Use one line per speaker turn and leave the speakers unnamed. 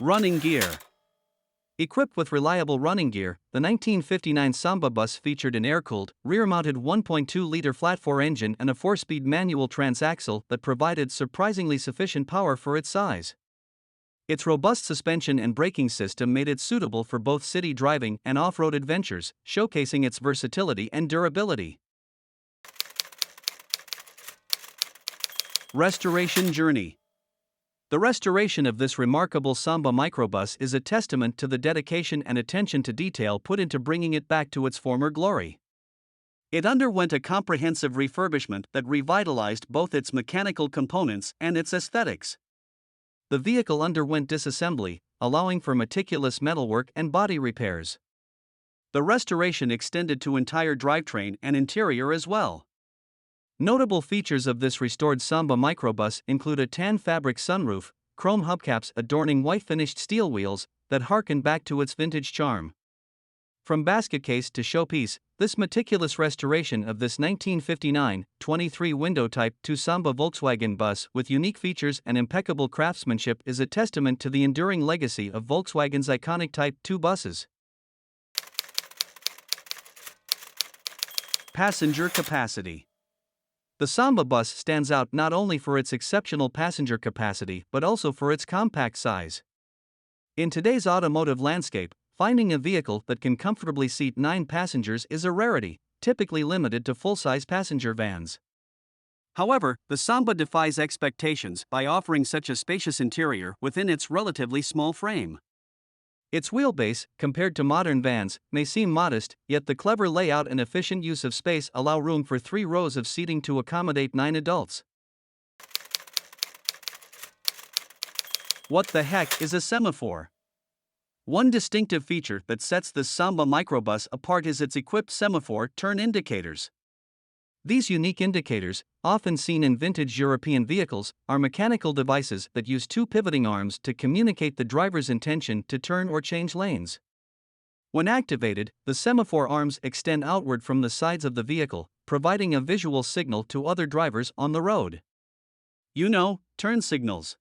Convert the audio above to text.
Running gear. Equipped with reliable running gear, the 1959 Samba bus featured an air-cooled, rear-mounted 1.2-liter flat-four engine and a 4-speed manual transaxle that provided surprisingly sufficient power for its size. Its robust suspension and braking system made it suitable for both city driving and off-road adventures, showcasing its versatility and durability. Restoration journey. The restoration of this remarkable Samba Microbus is a testament to the dedication and attention to detail put into bringing it back to its former glory. It underwent a comprehensive refurbishment that revitalized both its mechanical components and its aesthetics. The vehicle underwent disassembly, allowing for meticulous metalwork and body repairs. The restoration extended to entire drivetrain and interior as well. Notable features of this restored Samba Microbus include a tan fabric sunroof, chrome hubcaps adorning white finished steel wheels that harken back to its vintage charm. From basket case to showpiece, this meticulous restoration of this 1959 23-window Type 2 Samba Volkswagen bus with unique features and impeccable craftsmanship is a testament to the enduring legacy of Volkswagen's iconic Type 2 buses. Passenger capacity. The Samba bus stands out not only for its exceptional passenger capacity but also for its compact size. In today's automotive landscape, finding a vehicle that can comfortably seat 9 passengers is a rarity, typically limited to full-size passenger vans. However, the Samba defies expectations by offering such a spacious interior within its relatively small frame. Its wheelbase, compared to modern vans, may seem modest, yet the clever layout and efficient use of space allow room for 3 rows of seating to accommodate 9 adults. What the heck is a semaphore? One distinctive feature that sets the Samba Microbus apart is its equipped semaphore turn indicators. These unique indicators, often seen in vintage European vehicles, are mechanical devices that use 2 pivoting arms to communicate the driver's intention to turn or change lanes. When activated, the semaphore arms extend outward from the sides of the vehicle, providing a visual signal to other drivers on the road. Turn signals.